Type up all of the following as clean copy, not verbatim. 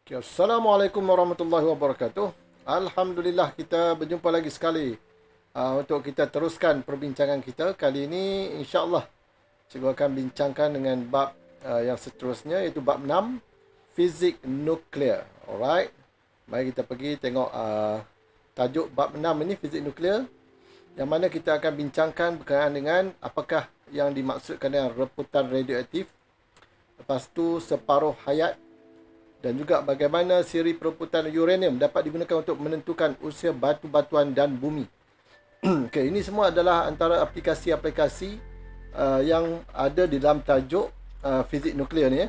Okay, Assalamualaikum warahmatullahi wabarakatuh. Alhamdulillah kita berjumpa lagi sekali untuk kita teruskan perbincangan kita. Kali ini insya-Allah cikgu akan bincangkan dengan bab yang seterusnya iaitu bab 6, fizik nuklear. Alright. Mari kita pergi tengok tajuk bab 6 ini, fizik nuklear, yang mana kita akan bincangkan berkenaan dengan apakah yang dimaksudkan dengan reputan radioaktif, lepas tu separuh hayat, dan juga bagaimana siri perebutan uranium dapat digunakan untuk menentukan usia batu-batuan dan bumi. Okay, ini semua adalah antara aplikasi-aplikasi yang ada di dalam tajuk fizik nuklear ni.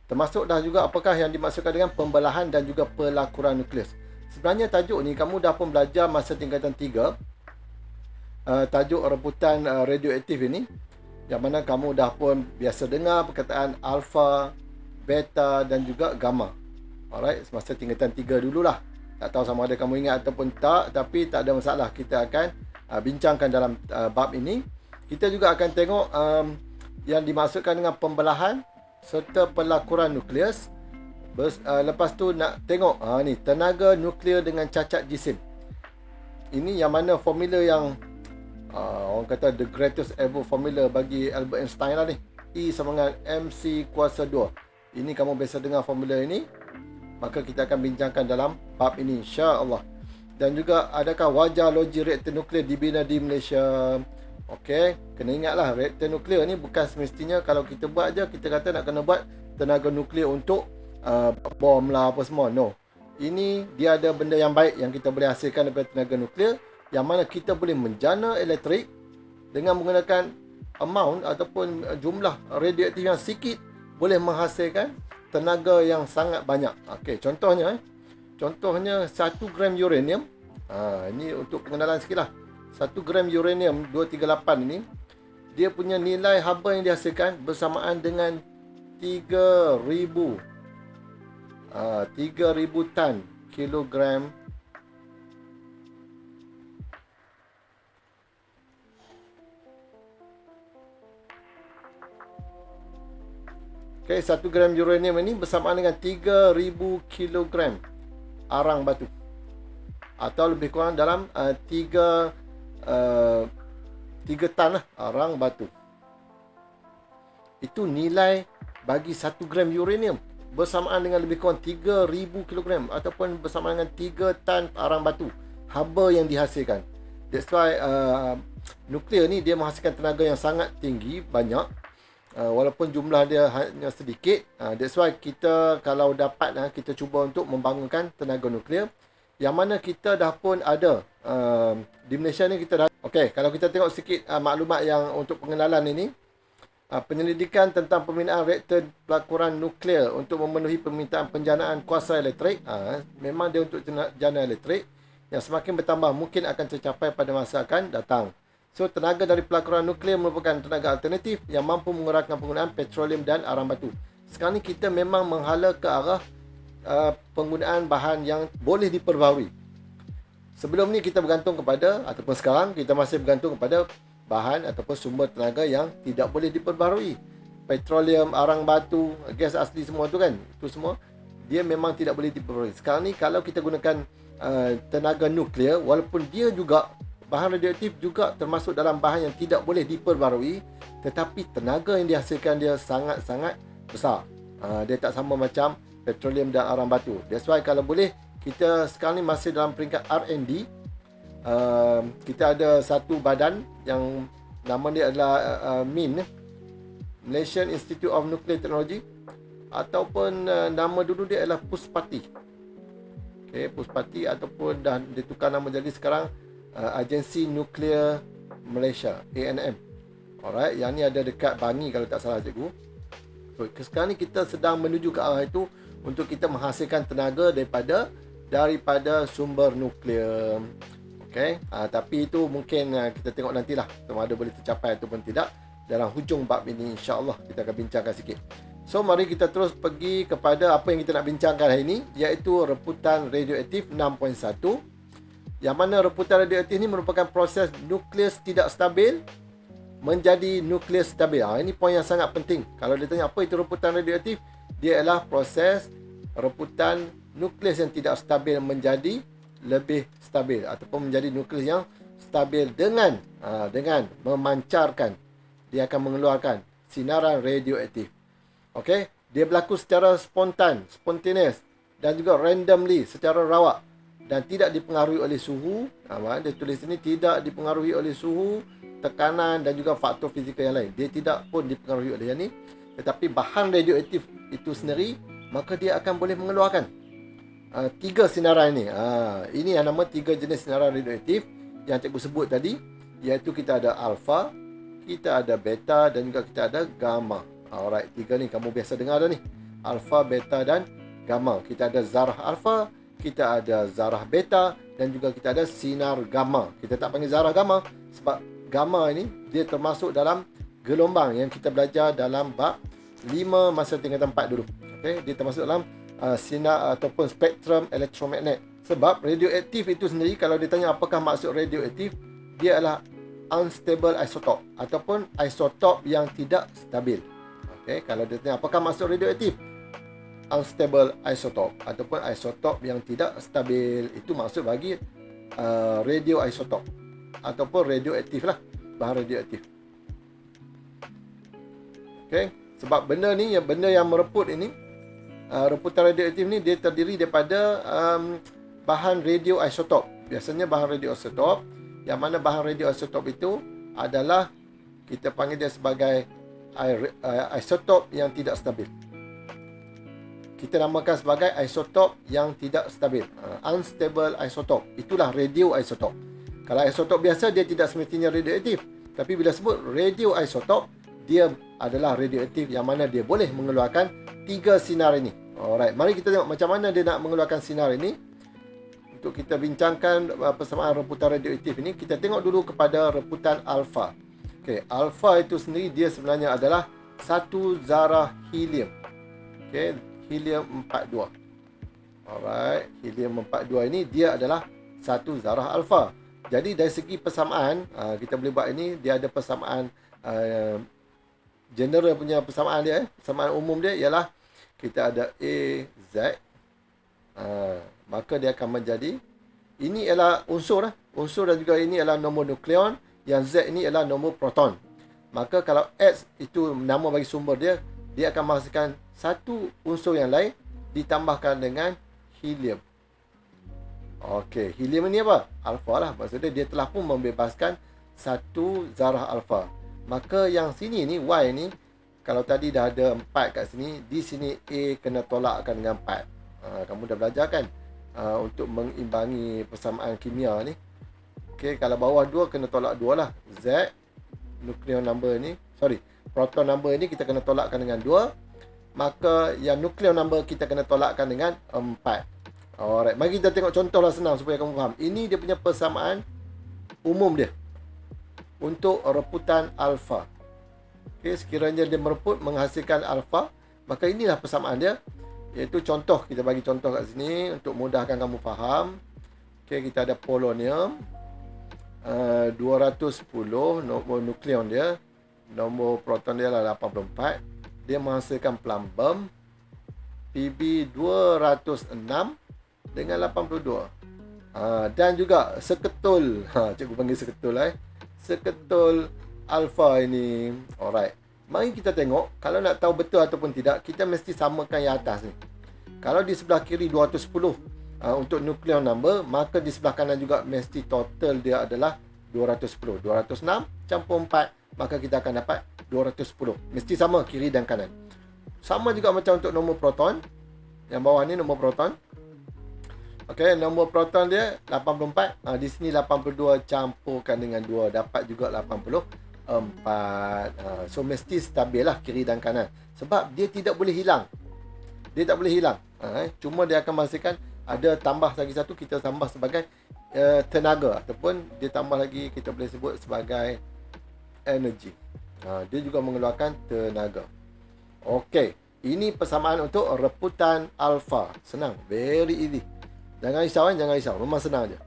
Termasuk dah juga apakah yang dimaksudkan dengan pembelahan dan juga pelakuran nukleus. Sebenarnya tajuk ni kamu dah pun belajar masa tingkatan 3. Tajuk rebutan radioaktif ini, yang mana kamu dah pun biasa dengar perkataan alfa, beta dan juga gamma. Alright, semasa tingkatan 3 dululah. Tak tahu sama ada kamu ingat ataupun tak, tapi tak ada masalah. Kita akan bincangkan dalam bab ini. Kita juga akan tengok yang dimaksudkan dengan pembelahan serta pelakuran nukleus. Lepas tu nak tengok ni tenaga nuklear dengan cacat jisim. Ini yang mana formula yang orang kata the greatest ever formula bagi Albert Einstein lah ni. E sama dengan mc kuasa 2. Ini kamu biasa dengar formula ini. Maka kita akan bincangkan dalam bab ini insya-Allah. Dan juga adakah wajar loji reaktor nuklear dibina di Malaysia? Okey, kena ingatlah reaktor nuklear ni bukan semestinya kalau kita buat je kita kata nak kena buat tenaga nuklear untuk bom lah apa semua. No. Ini dia ada benda yang baik yang kita boleh hasilkan daripada tenaga nuklear, yang mana kita boleh menjana elektrik dengan menggunakan amount ataupun jumlah radioaktif yang sikit, boleh menghasilkan tenaga yang sangat banyak. Okey, contohnya 1 gram uranium. Ini untuk pengenalan sikit lah. 1 gram uranium 238 ini, dia punya nilai haba yang dihasilkan bersamaan dengan 3,000 tan kilogram Okay, 1 gram uranium ini bersamaan dengan 3,000 kilogram arang batu. Atau lebih kurang dalam 3 tan lah, arang batu. Itu nilai bagi 1 gram uranium bersamaan dengan lebih kurang 3,000 kilogram ataupun bersamaan dengan 3 tan arang batu haba yang dihasilkan. That's why nuklear ni dia menghasilkan tenaga yang sangat tinggi, banyak. Walaupun jumlah dia hanya sedikit. That's why kita kalau dapat kita cuba untuk membangunkan tenaga nuklear, yang mana kita dah pun ada di Malaysia ni kita dah. Okey, kalau kita tengok sikit maklumat yang untuk pengenalan ini, penyelidikan tentang pembinaan reaktor pelakuran nuklear untuk memenuhi permintaan penjanaan kuasa elektrik. Memang dia untuk jana elektrik yang semakin bertambah mungkin akan tercapai pada masa akan datang. So, tenaga dari pelakuran nuklear merupakan tenaga alternatif yang mampu mengurangkan penggunaan petroleum dan arang batu. Sekarang ni kita memang menghala ke arah penggunaan bahan yang boleh diperbaharui. Sebelum ni kita bergantung kepada, ataupun sekarang kita masih bergantung kepada bahan ataupun sumber tenaga yang tidak boleh diperbaharui. Petroleum, arang batu, gas asli semua tu kan, itu semua dia memang tidak boleh diperbaharui. Sekarang ni kalau kita gunakan tenaga nuklear, walaupun dia juga bahan radioaktif juga termasuk dalam bahan yang tidak boleh diperbarui, tetapi tenaga yang dihasilkan dia sangat-sangat besar. Dia tak sama macam petroleum dan arang batu. That's why kalau boleh, kita sekarang ni masih dalam peringkat R&D. Kita ada satu badan yang nama dia adalah MIN, Malaysian Institute of Nuclear Technology, ataupun nama dulu dia adalah Puspati. Okay, Puspati ataupun dah ditukar nama jadi sekarang Agensi Nuklear Malaysia, ANM. Alright, yang ni ada dekat Bangi kalau tak salah cikgu. So, sekarang ni kita sedang menuju ke arah itu untuk kita menghasilkan tenaga daripada sumber nuklear. Okey, tapi itu mungkin kita tengok nantilah sama ada boleh tercapai ataupun tidak dalam hujung bab ini, insya-Allah kita akan bincangkan sikit. So, mari kita terus pergi kepada apa yang kita nak bincangkan hari ini, iaitu reputan radioaktif 6.1. Yang mana reputan radioaktif ini merupakan proses nukleus tidak stabil menjadi nukleus stabil. Ini poin yang sangat penting. Kalau dia tanya apa itu reputan radioaktif, dia adalah proses reputan nukleus yang tidak stabil menjadi lebih stabil ataupun menjadi nukleus yang stabil dengan memancarkan, dia akan mengeluarkan sinaran radioaktif. Okey, dia berlaku secara spontaneous dan juga randomly, secara rawak dan tidak dipengaruhi oleh suhu. Dia tulis ini tidak dipengaruhi oleh suhu, tekanan dan juga faktor fizikal yang lain. Dia tidak pun dipengaruhi oleh yang ni. Tetapi bahan radioaktif itu sendiri, maka dia akan boleh mengeluarkan 3 sinaran ini. Ini yang nama 3 jenis sinaran radioaktif yang cikgu sebut tadi, iaitu kita ada alfa, kita ada beta dan juga kita ada gamma. Alright, 3 ni kamu biasa dengar dah ni. Alfa, beta dan gamma. Kita ada zarah alfa, kita ada zarah beta dan juga kita ada sinar gamma. Kita tak panggil zarah gamma sebab gamma ini dia termasuk dalam gelombang yang kita belajar dalam bab 5 masa tingkatan 4 dulu. Okey, dia termasuk dalam sinar ataupun spektrum elektromagnet. Sebab radioaktif itu sendiri, kalau ditanya apakah maksud radioaktif, dia adalah unstable isotope ataupun isotop yang tidak stabil. Okey, kalau ditanya apakah maksud radioaktif, unstable isotope ataupun isotop yang tidak stabil, itu maksud bagi radioisotop ataupun radioaktif lah, bahan radioaktif. Okey, sebab benda ni, benda yang mereput ini, reputan radioaktif ni dia terdiri daripada bahan radioisotop. Biasanya bahan radioisotop, yang mana bahan radioisotop itu adalah kita panggil dia sebagai isotop yang tidak stabil. Kita namakan sebagai isotop yang tidak stabil, unstable isotop. Itulah radioisotop. Kalau isotop biasa dia tidak semestinya radioaktif, tapi bila sebut radioisotop, dia adalah radioaktif yang mana dia boleh mengeluarkan 3 sinar ini. Alright, mari kita tengok macam mana dia nak mengeluarkan sinar ini. Untuk kita bincangkan persamaan reputan radioaktif ini, kita tengok dulu kepada reputan alfa. Okey, alfa itu sendiri dia sebenarnya adalah satu zarah helium. Okey, helium 42. Alright, helium 42 ini dia adalah satu zarah alfa. Jadi dari segi persamaan, kita boleh buat ini, dia ada persamaan general punya persamaan dia, persamaan umum dia ialah kita ada A, Z. Maka dia akan menjadi, ini ialah unsur dan juga ini ialah nombor nukleon, yang Z ini ialah nombor proton. Maka kalau X itu nama bagi sumber dia, dia akan menghasilkan satu unsur yang lain ditambahkan dengan helium. Okey, helium ini apa? Alfa lah. Maksudnya dia telah pun membebaskan satu zarah alfa. Maka yang sini ni, Y ni, kalau tadi dah ada 4 kat sini, di sini A kena tolakkan dengan 4. Kamu dah belajar kan? Untuk mengimbangi persamaan kimia ni. Okey, kalau bawah 2 kena tolak 2 lah. Z, nucleon number ni, proton number ni kita kena tolakkan dengan 2. Maka yang nucleon number kita kena tolakkan dengan 4. Alright, mari kita tengok contoh lah, senang supaya kamu faham. Ini dia punya persamaan umum dia untuk reputan alfa. Okey, sekiranya dia mereput menghasilkan alfa, maka inilah persamaan dia. Iaitu contoh, kita bagi contoh kat sini untuk mudahkan kamu faham. Okey, kita ada polonium 210, nombor nukleon dia, nombor proton dia adalah 84. Dia menghasilkan plumbum PB 206 dengan 82. Dan juga seketul, cikgu panggil seketul seketul alfa ini. Alright, mari kita tengok. Kalau nak tahu betul ataupun tidak, kita mesti samakan yang atas ni. Kalau di sebelah kiri 210 untuk nucleon number, maka di sebelah kanan juga mesti total dia adalah 210. 206 campur 4, maka kita akan dapat 210. Mesti sama kiri dan kanan. Sama juga macam untuk nombor proton. Yang bawah ni nombor proton. Okey, nombor proton dia 84. Di sini 82 campurkan dengan 2 dapat juga 84. So mesti stabil lah kiri dan kanan. Sebab dia tidak boleh hilang. Dia tak boleh hilang. Cuma dia akan menghasilkan, ada tambah lagi satu, kita tambah sebagai tenaga, ataupun dia tambah lagi, kita boleh sebut sebagai energy. Dia juga mengeluarkan tenaga. Okey, ini persamaan untuk reputan alfa. Senang, very easy. Jangan risau jangan risau, memang senang je.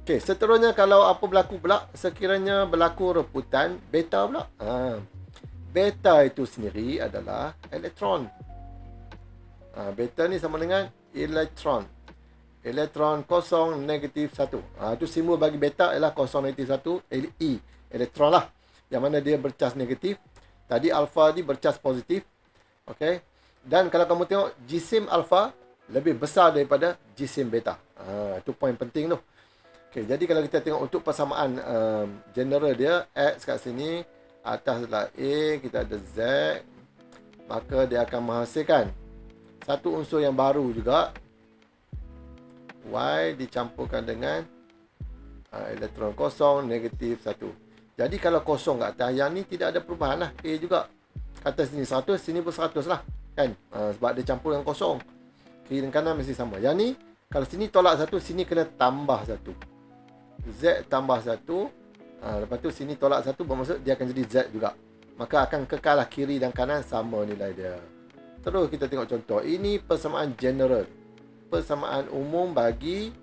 Okey, seterusnya kalau apa berlaku pula sekiranya berlaku reputan beta pula. Beta itu sendiri adalah elektron. Beta ni sama dengan elektron. Elektron kosong, negatif 1. Itu simbol bagi beta ialah kosong, negatif 1, E, elektron lah. Yang mana dia bercas negatif. Tadi alfa ni bercas positif. Okey. Dan kalau kamu tengok, jisim alfa lebih besar daripada jisim beta. Itu poin penting tu. Okey, jadi kalau kita tengok untuk persamaan general dia, X kat sini, atas adalah A, kita ada Z. Maka dia akan menghasilkan satu unsur yang baru juga, Y dicampurkan dengan elektron kosong, negatif 1. Jadi kalau kosong kat atas, yang ni tidak ada perubahan lah. A juga. Atas sini 100, sini pun 100 lah. Kan? Sebab dia campur dengan kosong. Kiri dan kanan mesti sama. Yang ni, kalau sini tolak 1, sini kena tambah 1. Z tambah 1. Lepas tu sini tolak 1, bermaksud dia akan jadi Z juga. Maka akan kekal lah kiri dan kanan sama nilai dia. Terus kita tengok contoh. Ini persamaan general. Persamaan umum bagi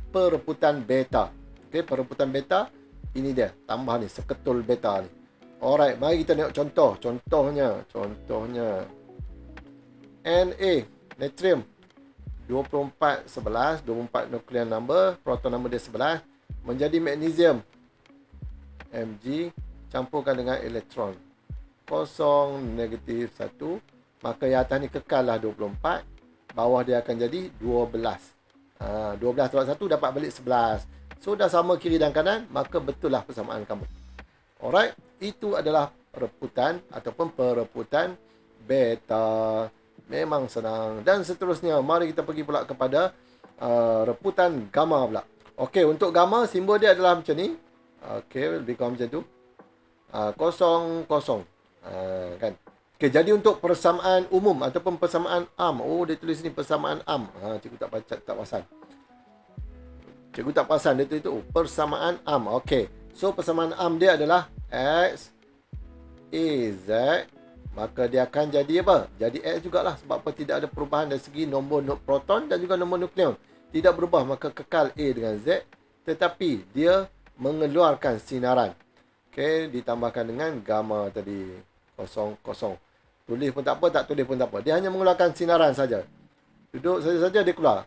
pereputan beta. Okey, pereputan beta ini dia, tambah ni seketul beta ni. Alright, mari kita tengok contoh. Contohnya Na, natrium 24 11, 24 nuclear number, proton number dia 11, menjadi magnesium Mg, campurkan dengan elektron kosong, negatif 1. Maka yang atas ni kekal lah 24. Bawah dia akan jadi 12. 12 tolak 1 dapat balik 11. So dah sama kiri dan kanan, maka betul lah persamaan kamu. Alright, itu adalah reputan ataupun pereputan beta. Memang senang. Dan seterusnya, mari kita pergi pula kepada reputan gamma pula. Okey, untuk gamma simbol dia adalah macam ni. Okey, lebih kurang macam tu. Kosong, kosong. Kan? Okey, jadi untuk persamaan umum ataupun persamaan am. Oh, dia tulis ni persamaan am. Cikgu tak perasan. Cikgu tak perasan dia tulis tu. Persamaan am. Okey. So, persamaan am dia adalah X, A, Z. Maka dia akan jadi apa? Jadi X jugalah. Sebab apa? Tidak ada perubahan dari segi nombor proton dan juga nombor nukleon. Tidak berubah. Maka kekal A dengan Z. Tetapi dia mengeluarkan sinaran. Okey. Ditambahkan dengan gamma tadi. Kosong, kosong. Tulis pun tak apa, tak tulis pun tak apa. Dia hanya mengeluarkan sinaran saja. Duduk saja-saja dia keluar.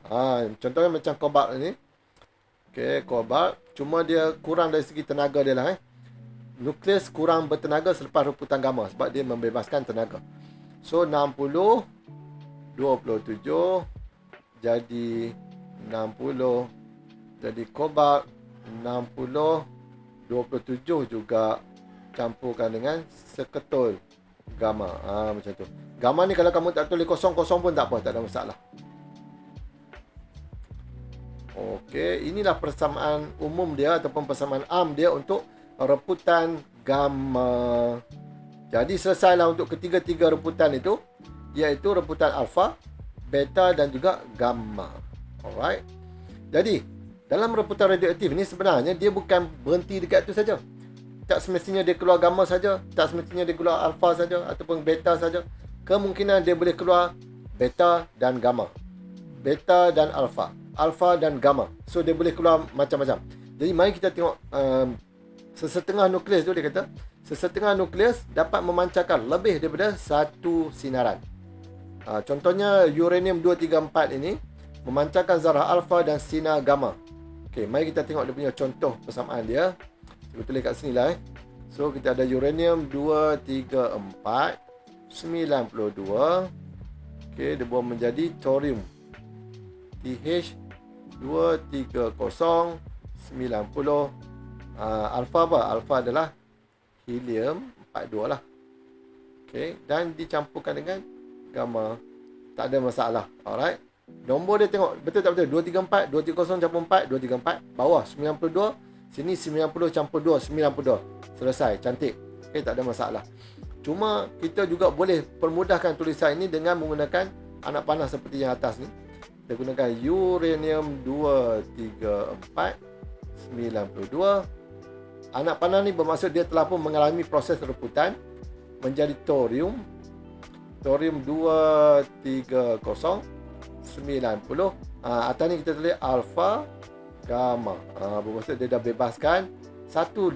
Contohnya macam kobalt ni. Okey, kobalt. Cuma dia kurang dari segi tenaga dia lah. Nukleus kurang bertenaga selepas reputan gamma. Sebab dia membebaskan tenaga. So, 60, 27. Jadi, 60. Jadi, kobalt. 60, 27 juga campurkan dengan seketul gamma. Macam tu. Gamma ni kalau kamu tak tulis kosong-kosong pun tak apa, tak ada masalah. Okey, inilah persamaan umum dia ataupun persamaan am dia untuk reputan gamma. Jadi selesailah untuk ketiga-tiga reputan itu, iaitu reputan alfa, beta dan juga gamma. Alright. Jadi, dalam reputan radioaktif ni sebenarnya dia bukan berhenti dekat tu saja. Tak semestinya dia keluar gamma saja, tak semestinya dia keluar alfa saja ataupun beta saja. Kemungkinan dia boleh keluar beta dan gamma. Beta dan alfa, alfa dan gamma. So dia boleh keluar macam-macam. Jadi mari kita tengok sesetengah nukleus tu dia kata, sesetengah nukleus dapat memancarkan lebih daripada satu sinaran. Contohnya uranium 234 ini memancarkan zarah alfa dan sinar gamma. Okey, mari kita tengok dia punya contoh persamaan dia. Kita tulis kat sini lah. So, kita ada uranium 234 92. Okey, dia buat menjadi thorium. TH 230 90. Alfa apa? Alfa adalah helium 42 lah. Okey, dan dicampurkan dengan gamma. Tak ada masalah. Alright. Nombor dia tengok betul tak betul? 234, 230 campur 4, 234. Bawah 92. Sini 90 campur 2, 92. Selesai, cantik. Okey, tak ada masalah. Cuma kita juga boleh permudahkan tulisan ini dengan menggunakan anak panah seperti yang atas ni. Kita gunakan uranium 234 92. Anak panah ni bermaksud dia telah pun mengalami proses reputan menjadi thorium. Thorium 230 90. Atas ni kita tulis alfa, gamma. Bermaksud dia dah bebaskan satu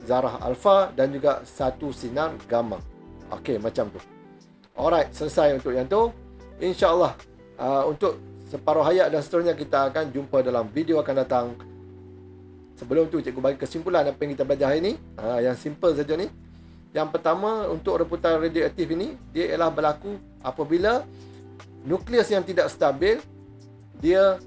zarah alfa dan juga satu sinar gamma. Okey, macam tu. Alright, selesai untuk yang tu. InsyaAllah untuk separuh hayat dan seterusnya kita akan jumpa dalam video akan datang. Sebelum tu cikgu bagi kesimpulan apa yang kita belajar hari ni. Yang simple saja ni. Yang pertama, untuk reputan radioaktif ini, dia ialah berlaku apabila nukleus yang tidak stabil, dia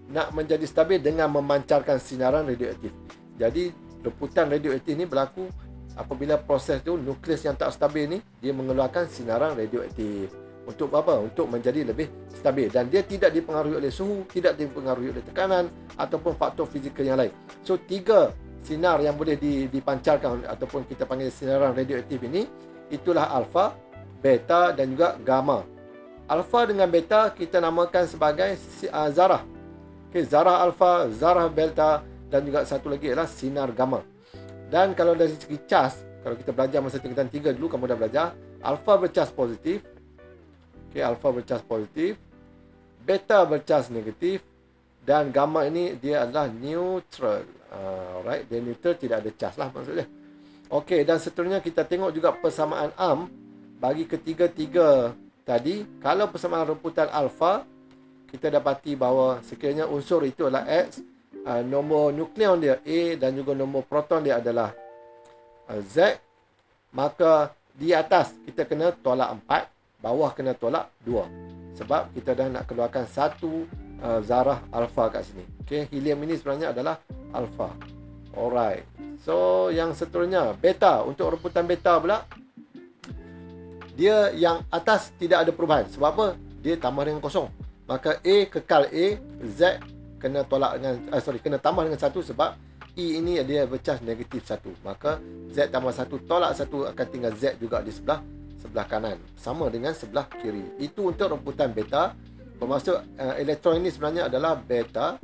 nak menjadi stabil dengan memancarkan sinaran radioaktif. Jadi reputan radioaktif ni berlaku apabila proses tu nukleus yang tak stabil ni dia mengeluarkan sinaran radioaktif. Untuk apa? Untuk menjadi lebih stabil, dan dia tidak dipengaruhi oleh suhu, tidak dipengaruhi oleh tekanan ataupun faktor fizikal yang lain. So 3 sinar yang boleh dipancarkan ataupun kita panggil sinaran radioaktif ini, itulah alfa, beta dan juga gamma. Alfa dengan beta kita namakan sebagai zarah. Okay, zarah alfa, zarah beta dan juga satu lagi ialah sinar gamma. Dan kalau dari segi cas, kalau kita belajar masa tingkatan 3 dulu, kamu dah belajar, alfa bercas positif. Okay, alfa bercas positif, beta bercas negatif, dan gamma ini dia adalah neutral. Alright, dia neutral, tidak ada cas lah maksudnya. Okey, dan seterusnya kita tengok juga persamaan bagi ketiga-tiga tadi. Kalau persamaan reputan alfa, kita dapati bahawa sekiranya unsur itu adalah X, nombor nukleon dia A dan juga nombor proton dia adalah Z, maka di atas kita kena tolak 4, bawah kena tolak 2. Sebab kita dah nak keluarkan satu zarah alfa kat sini. Okey, helium ini sebenarnya adalah alfa. Alright. So yang seterusnya beta. Untuk reputan beta pula, dia yang atas tidak ada perubahan. Sebab apa? Dia tambah dengan kosong. Maka A kekal A, Z kena tolak dengan kena tambah dengan 1 sebab E ini dia bercas negatif 1. Maka Z tambah 1 tolak 1 akan tinggal Z juga di sebelah kanan, sama dengan sebelah kiri. Itu untuk reputan beta. Bermaksud elektron ini sebenarnya adalah beta.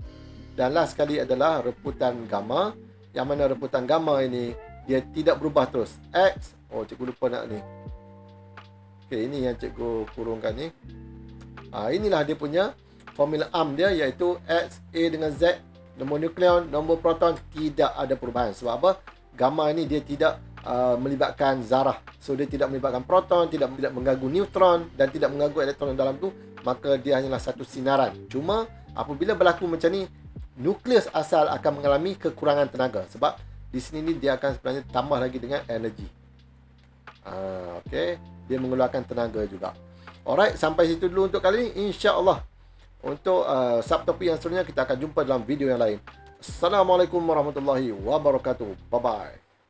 Dan last sekali adalah reputan gamma, yang mana reputan gamma ini dia tidak berubah terus. X, cikgu lupa nak ni. Okey, ini yang cikgu kurungkan ni. Inilah dia punya formula dia, iaitu X, A dengan Z, nombor nukleon, nombor proton tidak ada perubahan. Sebab apa? Gamma ini dia tidak melibatkan zarah. So dia tidak melibatkan proton, tidak mengganggu neutron dan tidak mengganggu elektron dalam tu, maka dia hanyalah satu sinaran. Cuma apabila berlaku macam ni, nukleus asal akan mengalami kekurangan tenaga sebab di sini ni dia akan sebenarnya tambah lagi dengan energi. Okey, dia mengeluarkan tenaga juga. Alright, sampai situ dulu untuk kali ini. InsyaAllah untuk subtopik yang seterusnya kita akan jumpa dalam video yang lain. Assalamualaikum warahmatullahi wabarakatuh. Bye bye.